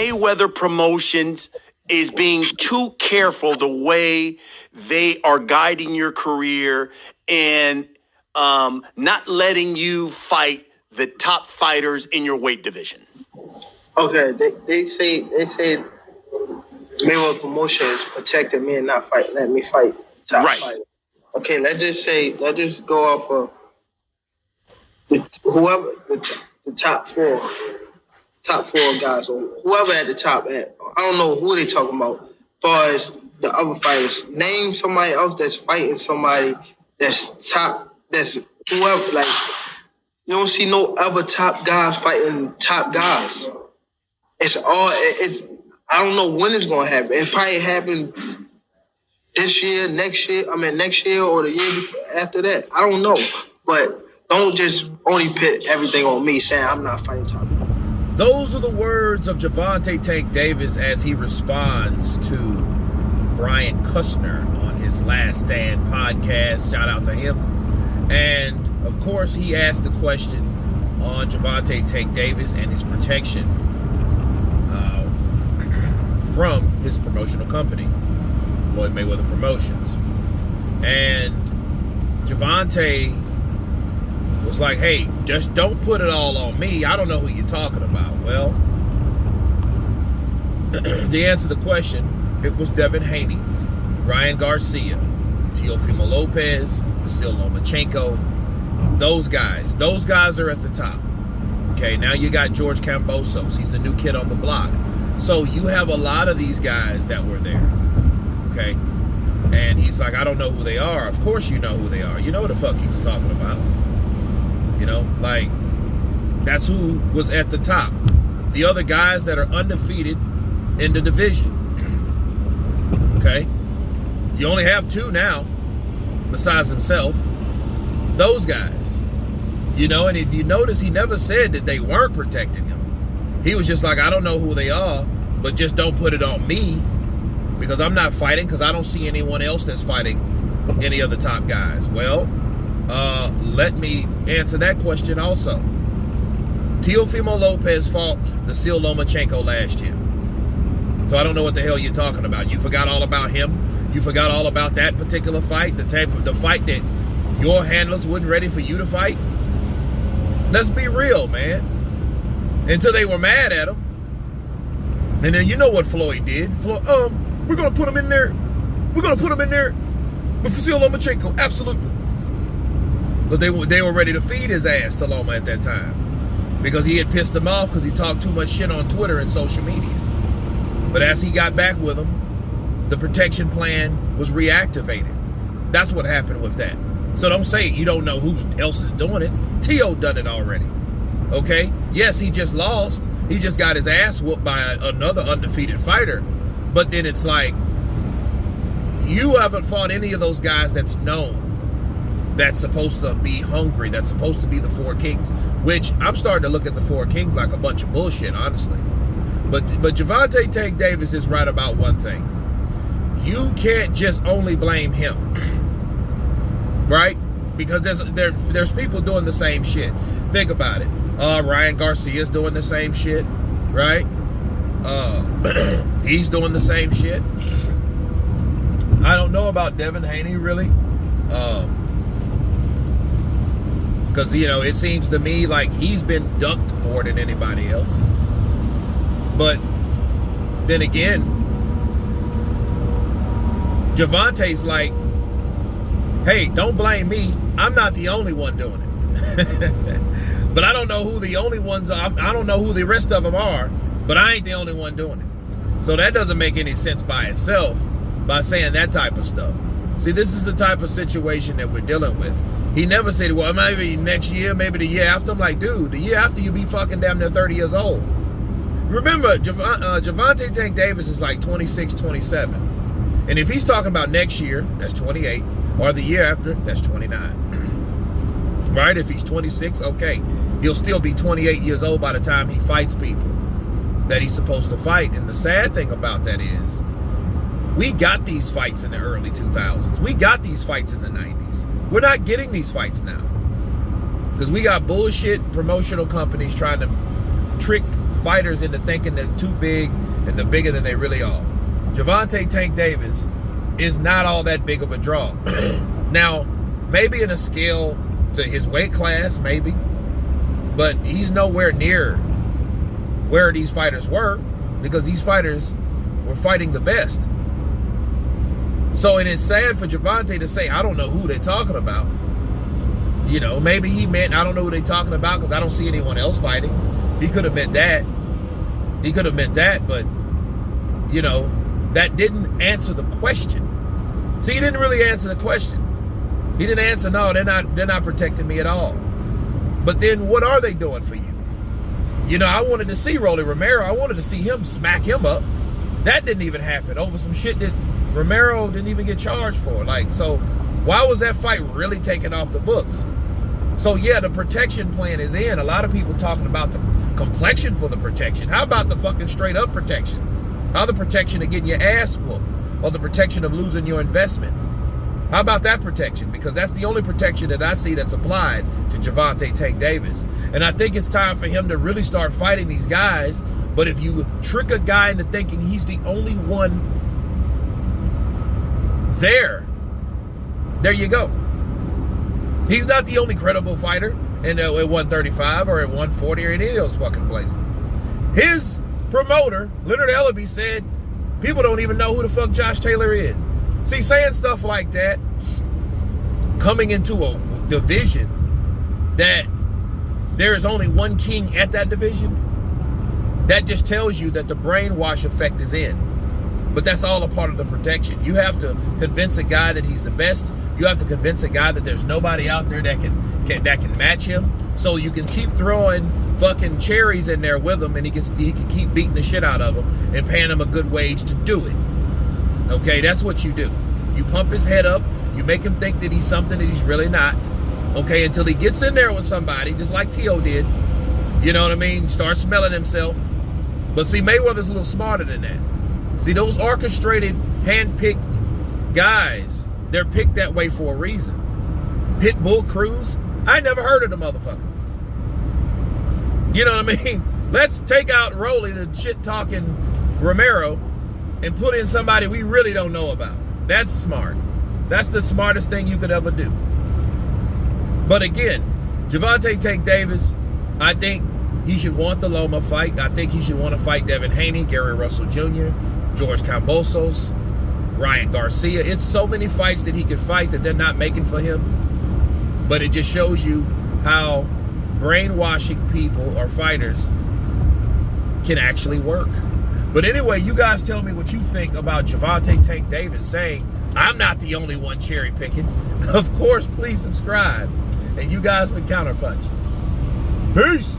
Mayweather Promotions is being too careful the way they are guiding your career and not letting you fight the top fighters in your weight division? Okay, they say Mayweather Promotions protecting me and not letting me fight top fighter. Okay, let's just go off of the top four guys, or whoever at the top. I don't know who they talking about. As far as the other fighters, name somebody else that's fighting somebody that's top. That's whoever. Like, you don't see no other top guys fighting top guys. It's I don't know when it's gonna happen. It probably happen this year, next year, or the year after that. I don't know. But don't just only put everything on me saying I'm not fighting top guys. Those are the words of Gervonta Tank Davis as he responds to Brian Kushner on his Last Stand podcast. Shout out to him. And, of course, he asked the question on Gervonta Tank Davis and his protection from his promotional company, Floyd Mayweather Promotions. And Gervonta was like, hey, just don't put it all on me. I don't know who you're talking about. Well, to answer the question, it was Devin Haney, Ryan Garcia, Teofimo Lopez, Vasyl Lomachenko. Those guys are at the top. Okay, now you got George Kambosos. He's the new kid on the block. So you have a lot of these guys that were there. Okay, and he's like, I don't know who they are. Of course you know who they are. You know what the fuck he was talking about. You know, like, that's who was at the top. The other guys that are undefeated in the division. Okay? You only have two now, besides himself. Those guys. You know, and if you notice, he never said that they weren't protecting him. He was just like, I don't know who they are, but just don't put it on me, because I'm not fighting, because I don't see anyone else that's fighting any of the top guys. Well, let me answer that question also. Teofimo Lopez fought Vasyl Lomachenko last year. So I don't know what the hell you're talking about. You forgot all about him? You forgot all about that particular fight? The fight that your handlers wasn't ready for you to fight? Let's be real, man. Until they were mad at him. And then you know what Floyd did. Floyd, we're going to put him in there. We're going to put him in there with Vasyl Lomachenko. Absolutely. But they were ready to feed his ass to Loma at that time, because he had pissed them off because he talked too much shit on Twitter and social media. But as he got back with them, the protection plan was reactivated. That's what happened with that. So don't say you don't know who else is doing it. T.O. done it already. Okay? Yes, he just lost. He just got his ass whooped by another undefeated fighter. But then it's like, you haven't fought any of those guys that's known, that's supposed to be hungry, that's supposed to be the Four Kings, which I'm starting to look at the Four Kings like a bunch of bullshit, honestly. But Gervonta Tank Davis is right about one thing. You can't just only blame him, right? Because there's people doing the same shit. Think about it. Ryan Garcia's doing the same shit, right? He's doing the same shit. I don't know about Devin Haney, really. Because, you know, it seems to me like he's been ducked more than anybody else. But then again, Gervonta's like, hey, don't blame me. I'm not the only one doing it. But I don't know who the only ones are. I don't know who the rest of them are, but I ain't the only one doing it. So that doesn't make any sense by itself, by saying that type of stuff. See, this is the type of situation that we're dealing with. He never said, well, maybe next year, maybe the year after. I'm like, dude, the year after you be fucking damn near 30 years old. Remember, Gervonta Tank Davis is like 26, 27. And if he's talking about next year, that's 28. Or the year after, that's 29. Right? If he's 26, okay. He'll still be 28 years old by the time he fights people that he's supposed to fight. And the sad thing about that is, we got these fights in the early 2000s. We got these fights in the 90s. We're not getting these fights now, because we got bullshit promotional companies trying to trick fighters into thinking they're too big and they're bigger than they really are. Gervonta Tank Davis is not all that big of a draw. Now, maybe in a scale to his weight class, maybe, but he's nowhere near where these fighters were, because these fighters were fighting the best. So it is sad for Gervonta to say, I don't know who they're talking about. You know, maybe he meant, I don't know who they're talking about because I don't see anyone else fighting. He could have meant that. He could have meant that, but, you know, that didn't answer the question. See, he didn't really answer the question. He didn't answer, no, they're not protecting me at all. But then what are they doing for you? You know, I wanted to see Rolly Romero. I wanted to see him smack him up. That didn't even happen over some shit that Romero didn't even get charged for. Like, so why was that fight really taken off the books? So yeah, the protection plan is in. A lot of people talking about the complexion for the protection. How about the fucking straight up protection? How the protection of getting your ass whooped, or the protection of losing your investment? How about that protection? Because that's the only protection that I see that's applied to Gervonta Tank Davis. And I think it's time for him to really start fighting these guys. But if you trick a guy into thinking he's the only one there you go. He's not the only credible fighter at 135 or at 140 or in any of those fucking places. His promoter, Leonard Ellaby, said people don't even know who the fuck Josh Taylor is. See, saying stuff like that, coming into a division that there is only one king at that division, that just tells you that the brainwash effect is in. But that's all a part of the protection. You have to convince a guy that he's the best. You have to convince a guy that there's nobody out there that can match him. So you can keep throwing fucking cherries in there with him, and he can keep beating the shit out of him and paying him a good wage to do it. Okay, that's what you do. You pump his head up. You make him think that he's something that he's really not. Okay, until he gets in there with somebody, just like T.O. did. You know what I mean? Start smelling himself. But see, Mayweather's a little smarter than that. See, those orchestrated, hand-picked guys, they're picked that way for a reason. Pitbull Cruz, I never heard of the motherfucker. You know what I mean? Let's take out Rolly, the shit-talking Romero, and put in somebody we really don't know about. That's smart. That's the smartest thing you could ever do. But again, Gervonta Tank Davis, I think he should want the Loma fight. I think he should want to fight Devin Haney, Gary Russell Jr., George Kambosos, Ryan Garcia. It's so many fights that he could fight that they're not making for him. But it just shows you how brainwashing people or fighters can actually work. But anyway, you guys tell me what you think about Gervonta Tank Davis saying, I'm not the only one cherry picking. Of course, please subscribe. And you guys been Counterpunch. Peace.